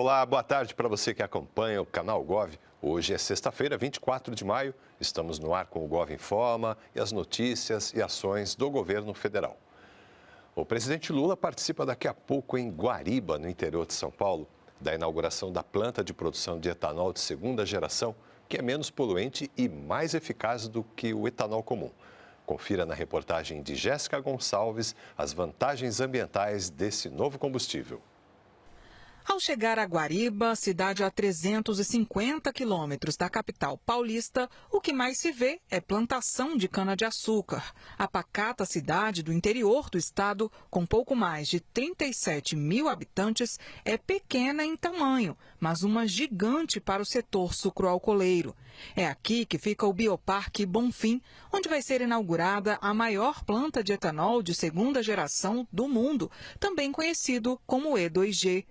Olá, boa tarde para você que acompanha o canal Gov. Hoje é sexta-feira, 24 de maio. Estamos no ar com o Gov Informa e as notícias e ações do governo federal. O presidente Lula participa daqui a pouco em Guariba, no interior de São Paulo, da inauguração da planta de produção de etanol de segunda geração, que é menos poluente e mais eficaz do que o etanol comum. Confira na reportagem de Jéssica Gonçalves as vantagens ambientais desse novo combustível. Ao chegar a Guariba, cidade a 350 quilômetros da capital paulista, o que mais se vê é plantação de cana-de-açúcar. A pacata cidade do interior do estado, com pouco mais de 37 mil habitantes, é pequena em tamanho, mas uma gigante para o setor sucroalcooleiro. É aqui que fica o Bioparque Bonfim, onde vai ser inaugurada a maior planta de etanol de segunda geração do mundo, também conhecido como E2G.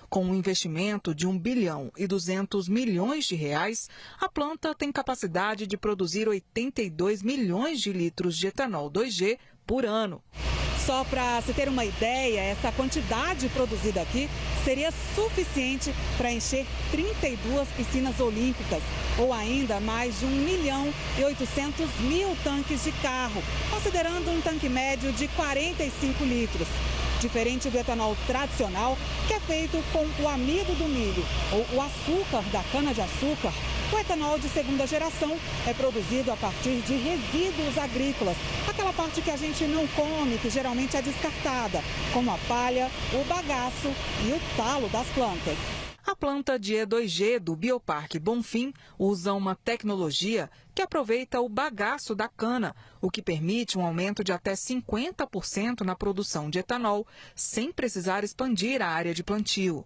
Com um investimento de 1 bilhão e 200 milhões de reais, a planta tem capacidade de produzir 82 milhões de litros de etanol 2G por ano. Só para se ter uma ideia, essa quantidade produzida aqui seria suficiente para encher 32 piscinas olímpicas, ou ainda mais de 1 milhão e 800 mil tanques de carro, considerando um tanque médio de 45 litros. Diferente do etanol tradicional, que é feito com o amido do milho ou o açúcar da cana-de-açúcar, o etanol de segunda geração é produzido a partir de resíduos agrícolas, aquela parte que a gente não come, que geralmente é descartada, como a palha, o bagaço e o talo das plantas. A planta de E2G do Bioparque Bonfim usa uma tecnologia que aproveita o bagaço da cana, o que permite um aumento de até 50% na produção de etanol, sem precisar expandir a área de plantio.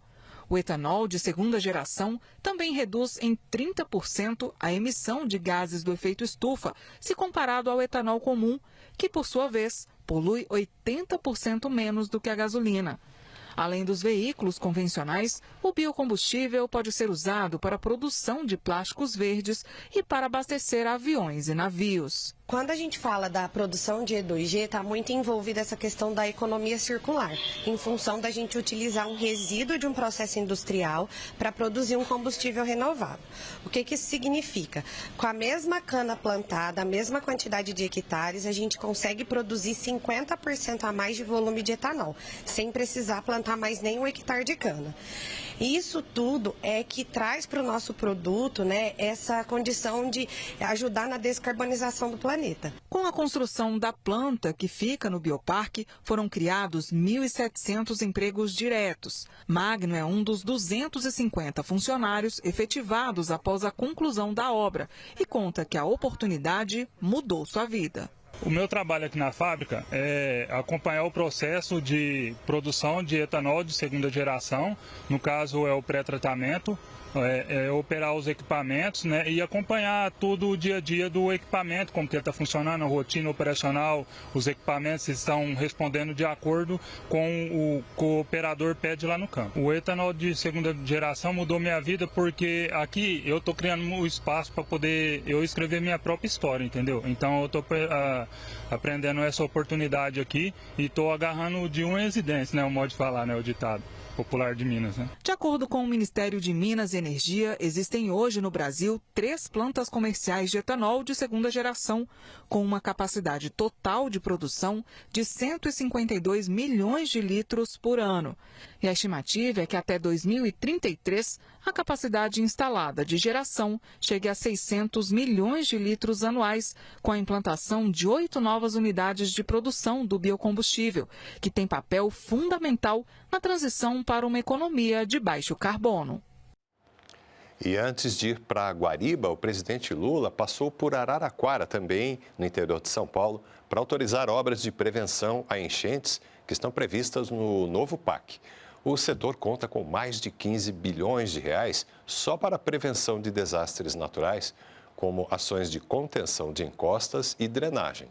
O etanol de segunda geração também reduz em 30% a emissão de gases do efeito estufa, se comparado ao etanol comum, que, por sua vez, polui 80% menos do que a gasolina. Além dos veículos convencionais, o biocombustível pode ser usado para a produção de plásticos verdes e para abastecer aviões e navios. Quando a gente fala da produção de E2G, está muito envolvida essa questão da economia circular, em função da gente utilizar um resíduo de um processo industrial para produzir um combustível renovável. O que isso significa? Com a mesma cana plantada, a mesma quantidade de hectares, a gente consegue produzir 50% a mais de volume de etanol, sem precisar plantar mais nenhum hectare de cana. Isso tudo é que traz para o nosso produto, essa condição de ajudar na descarbonização do planeta. Com a construção da planta que fica no Bioparque, foram criados 1.700 empregos diretos. Magno é um dos 250 funcionários efetivados após a conclusão da obra e conta que a oportunidade mudou sua vida. O meu trabalho aqui na fábrica é acompanhar o processo de produção de etanol de segunda geração, no caso é o pré-tratamento, operar os equipamentos, e acompanhar tudo o dia a dia do equipamento, como que ele está funcionando, a rotina operacional, os equipamentos estão respondendo de acordo com o que o operador pede lá no campo. O etanol de segunda geração mudou minha vida porque aqui eu estou criando um espaço para poder eu escrever minha própria história, entendeu? Então eu estou aprendendo essa oportunidade aqui e estou agarrando de uma residência, o modo de falar, o ditado popular de Minas. De acordo com o Ministério de Minas e Energia, existem hoje no Brasil 3 plantas comerciais de etanol de segunda geração, com uma capacidade total de produção de 152 milhões de litros por ano. E a estimativa é que até 2033, a capacidade instalada de geração chegue a 600 milhões de litros anuais, com a implantação de 8 novas unidades de produção do biocombustível, que tem papel fundamental na transição para uma economia de baixo carbono. E antes de ir para Guariba, o presidente Lula passou por Araraquara, também no interior de São Paulo, para autorizar obras de prevenção a enchentes que estão previstas no novo PAC. O setor conta com mais de 15 bilhões de reais só para a prevenção de desastres naturais, como ações de contenção de encostas e drenagem.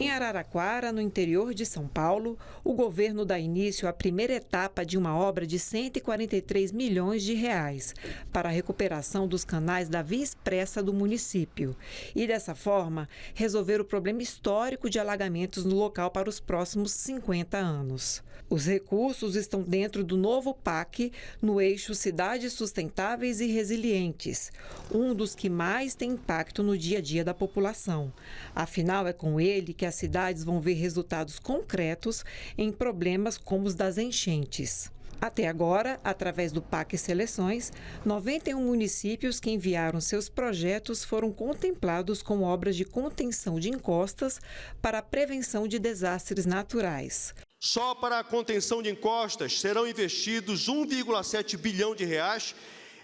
Em Araraquara, no interior de São Paulo, o governo dá início à primeira etapa de uma obra de 143 milhões de reais para a recuperação dos canais da Via Expressa do município e, dessa forma, resolver o problema histórico de alagamentos no local para os próximos 50 anos. Os recursos estão dentro do novo PAC, no eixo Cidades Sustentáveis e Resilientes, um dos que mais tem impacto no dia a dia da população. Afinal, é com ele que as cidades vão ver resultados concretos em problemas como os das enchentes. Até agora, através do PAC Seleções, 91 municípios que enviaram seus projetos foram contemplados com obras de contenção de encostas para a prevenção de desastres naturais. Só para a contenção de encostas serão investidos 1,7 bilhão de reais.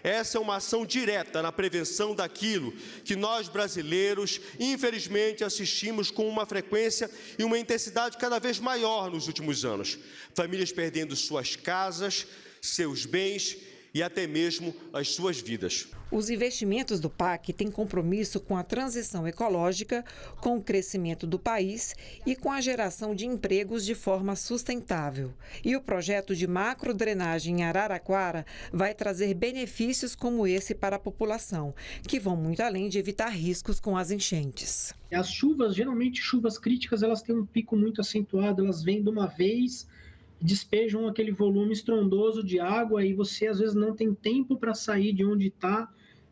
Essa é uma ação direta na prevenção daquilo que nós brasileiros, infelizmente, assistimos com uma frequência e uma intensidade cada vez maior nos últimos anos. Famílias perdendo suas casas, seus bens e até mesmo as suas vidas. Os investimentos do PAC têm compromisso com a transição ecológica, com o crescimento do país e com a geração de empregos de forma sustentável. E o projeto de macrodrenagem em Araraquara vai trazer benefícios como esse para a população, que vão muito além de evitar riscos com as enchentes. As chuvas, geralmente chuvas críticas, elas têm um pico muito acentuado, elas vêm de uma vez, despejam aquele volume estrondoso de água e você às vezes não tem tempo para sair de onde está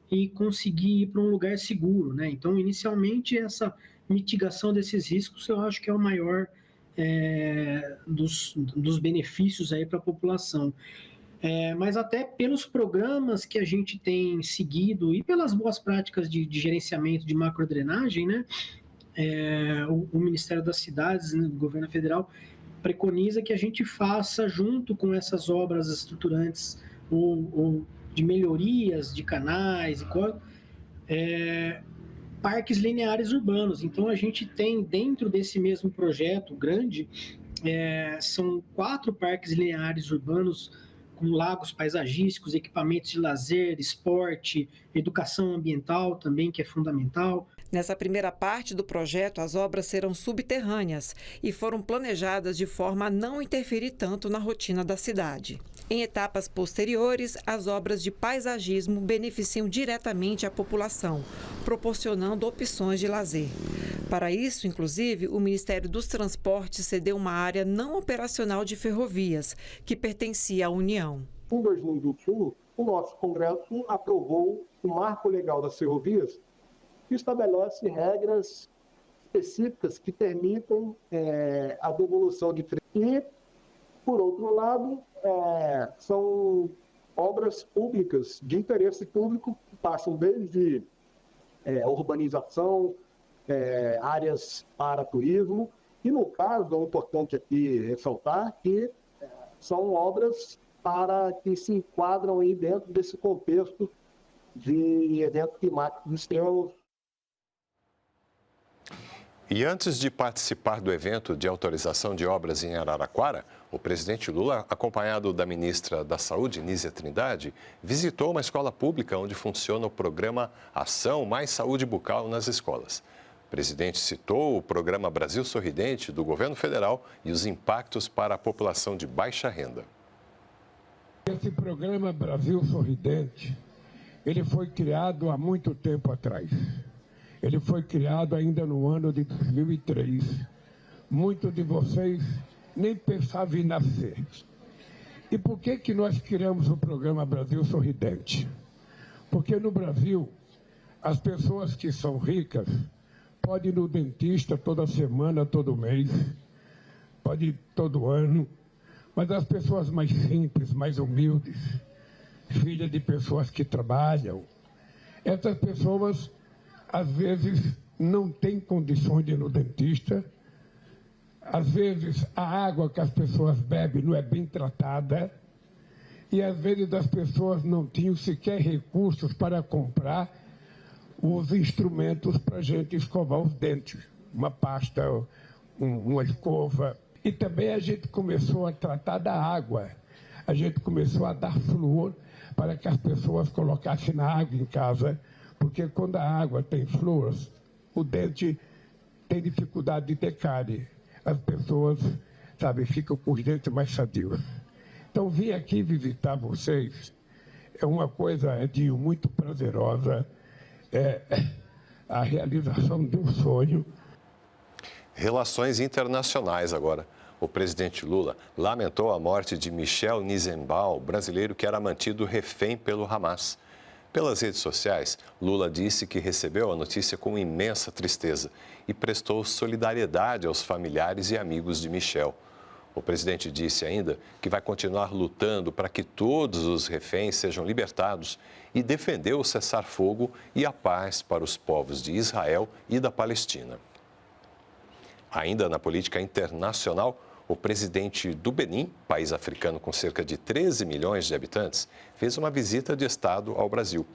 e conseguir ir para um lugar seguro, né? Então, inicialmente, essa mitigação desses riscos eu acho que é o maior dos benefícios aí para a população. Mas até pelos programas que a gente tem seguido e pelas boas práticas de gerenciamento de macrodrenagem, né? O Ministério das Cidades, né, do Governo Federal, preconiza que a gente faça, junto com essas obras estruturantes ou de melhorias de canais, parques lineares urbanos. Então, a gente tem, dentro desse mesmo projeto grande, são 4 parques lineares urbanos com lagos paisagísticos, equipamentos de lazer, esporte, educação ambiental também, que é fundamental. Nessa primeira parte do projeto, as obras serão subterrâneas e foram planejadas de forma a não interferir tanto na rotina da cidade. Em etapas posteriores, as obras de paisagismo beneficiam diretamente a população, proporcionando opções de lazer. Para isso, inclusive, o Ministério dos Transportes cedeu uma área não operacional de ferrovias, que pertencia à União. Em 2021, o nosso Congresso aprovou o Marco Legal das Ferrovias, que estabelece regras específicas que permitem a devolução de freio. E, por outro lado, são obras públicas de interesse público que passam desde urbanização, áreas para turismo. E, no caso, é importante aqui ressaltar que são obras que se enquadram aí dentro desse contexto de eventos climáticos extremos. E antes de participar do evento de autorização de obras em Araraquara, o presidente Lula, acompanhado da ministra da Saúde, Nízia Trindade, visitou uma escola pública onde funciona o programa Ação Mais Saúde Bucal nas escolas. O presidente citou o programa Brasil Sorridente do governo federal e os impactos para a população de baixa renda. Esse programa Brasil Sorridente, ele foi criado há muito tempo atrás. Ele foi criado ainda no ano de 2003. Muitos de vocês nem pensavam em nascer. E por que nós criamos o programa Brasil Sorridente? Porque no Brasil, as pessoas que são ricas podem ir no dentista toda semana, todo mês, pode ir todo ano, mas as pessoas mais simples, mais humildes, filhas de pessoas que trabalham, essas pessoas às vezes não têm condições de ir no dentista, às vezes a água que as pessoas bebem não é bem tratada e às vezes as pessoas não tinham sequer recursos para comprar os instrumentos para a gente escovar os dentes, uma pasta, uma escova. E também a gente começou a tratar da água, a gente começou a dar flúor para que as pessoas colocassem na água em casa, porque quando a água tem flúor, o dente tem dificuldade de ter cárie. As pessoas, sabe, ficam com os dentes mais sadios. Então, vim aqui visitar vocês. É uma coisa, Edinho, muito prazerosa. É a realização de um sonho. Relações internacionais agora. O presidente Lula lamentou a morte de Michel Nizenbaum, brasileiro que era mantido refém pelo Hamas. Pelas redes sociais, Lula disse que recebeu a notícia com imensa tristeza e prestou solidariedade aos familiares e amigos de Michel. O presidente disse ainda que vai continuar lutando para que todos os reféns sejam libertados e defendeu o cessar-fogo e a paz para os povos de Israel e da Palestina. Ainda na política internacional, o presidente do Benin, país africano com cerca de 13 milhões de habitantes, fez uma visita de Estado ao Brasil.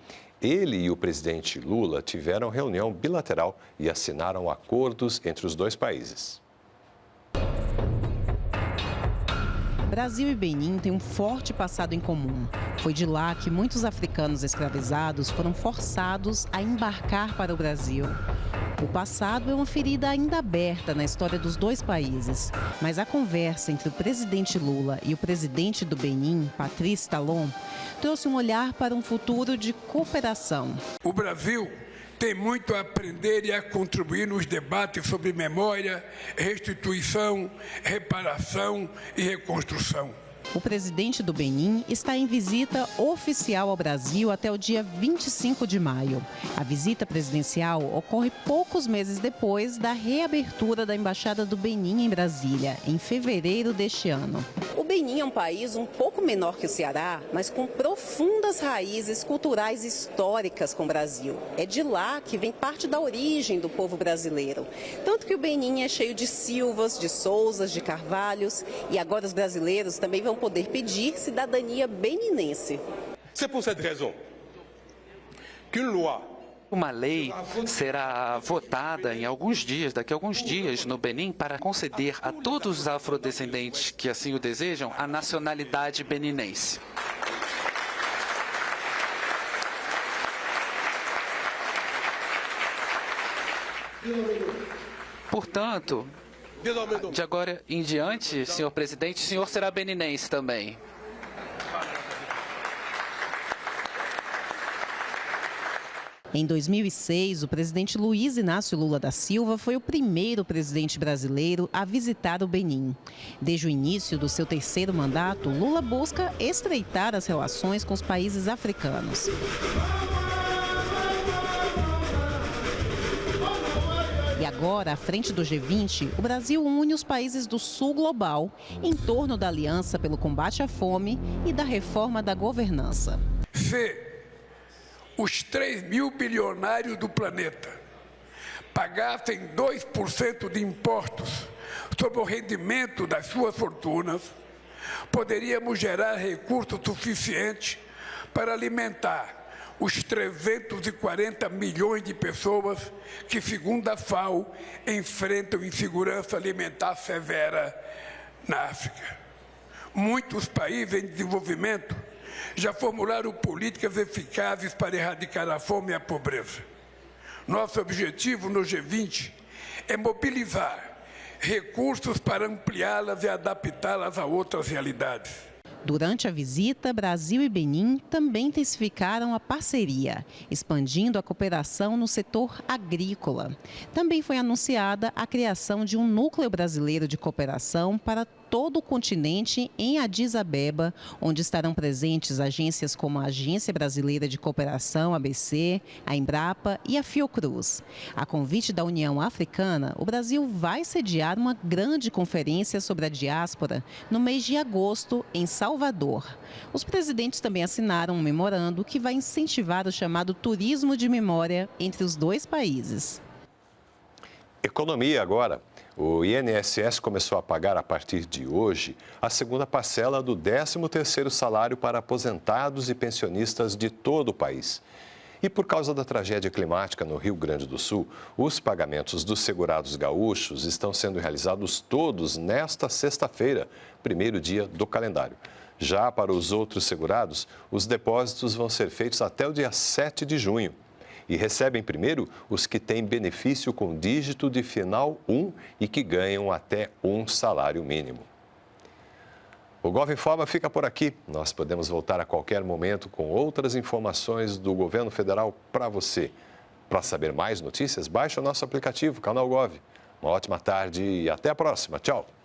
Ele e o presidente Lula tiveram reunião bilateral e assinaram acordos entre os dois países. Brasil e Benin têm um forte passado em comum. Foi de lá que muitos africanos escravizados foram forçados a embarcar para o Brasil. O passado é uma ferida ainda aberta na história dos dois países, mas a conversa entre o presidente Lula e o presidente do Benin, Patrice Talon, trouxe um olhar para um futuro de cooperação. O Brasil tem muito a aprender e a contribuir nos debates sobre memória, restituição, reparação e reconstrução. O presidente do Benin está em visita oficial ao Brasil até o dia 25 de maio. A visita presidencial ocorre poucos meses depois da reabertura da Embaixada do Benin em Brasília, em fevereiro deste ano. O Benin é um país um pouco menor que o Ceará, mas com profundas raízes culturais e históricas com o Brasil. É de lá que vem parte da origem do povo brasileiro. Tanto que o Benin é cheio de Silvas, de Souzas, de Carvalhos, e agora os brasileiros também vão poder pedir cidadania beninense. C'est pour cette raison qu'une loi. Uma lei será votada em alguns dias, daqui a alguns dias, no Benin, para conceder a todos os afrodescendentes que assim o desejam a nacionalidade beninense. Portanto, de agora em diante, senhor presidente, o senhor será beninense também. Em 2006, o presidente Luiz Inácio Lula da Silva foi o primeiro presidente brasileiro a visitar o Benin. Desde o início do seu terceiro mandato, Lula busca estreitar as relações com os países africanos. E agora, à frente do G20, o Brasil une os países do Sul global em torno da aliança pelo combate à fome e da reforma da governança. Os 3 mil bilionários do planeta pagassem 2% de impostos sobre o rendimento das suas fortunas, poderíamos gerar recursos suficientes para alimentar os 340 milhões de pessoas que, segundo a FAO, enfrentam insegurança alimentar severa na África. Muitos países em desenvolvimento já formularam políticas eficazes para erradicar a fome e a pobreza. Nosso objetivo no G20 é mobilizar recursos para ampliá-las e adaptá-las a outras realidades. Durante a visita, Brasil e Benin também intensificaram a parceria, expandindo a cooperação no setor agrícola. Também foi anunciada a criação de um núcleo brasileiro de cooperação para todo o continente em Addis Abeba, onde estarão presentes agências como a Agência Brasileira de Cooperação, ABC, a Embrapa e a Fiocruz. A convite da União Africana, o Brasil vai sediar uma grande conferência sobre a diáspora no mês de agosto, em Salvador. Os presidentes também assinaram um memorando que vai incentivar o chamado turismo de memória entre os dois países. Economia agora. O INSS começou a pagar a partir de hoje a segunda parcela do 13º salário para aposentados e pensionistas de todo o país. E por causa da tragédia climática no Rio Grande do Sul, os pagamentos dos segurados gaúchos estão sendo realizados todos nesta sexta-feira, primeiro dia do calendário. Já para os outros segurados, os depósitos vão ser feitos até o dia 7 de junho. E recebem primeiro os que têm benefício com dígito de final 1 e que ganham até um salário mínimo. O GovInforma fica por aqui. Nós podemos voltar a qualquer momento com outras informações do governo federal para você. Para saber mais notícias, baixe o nosso aplicativo, Canal Gov. Uma ótima tarde e até a próxima. Tchau!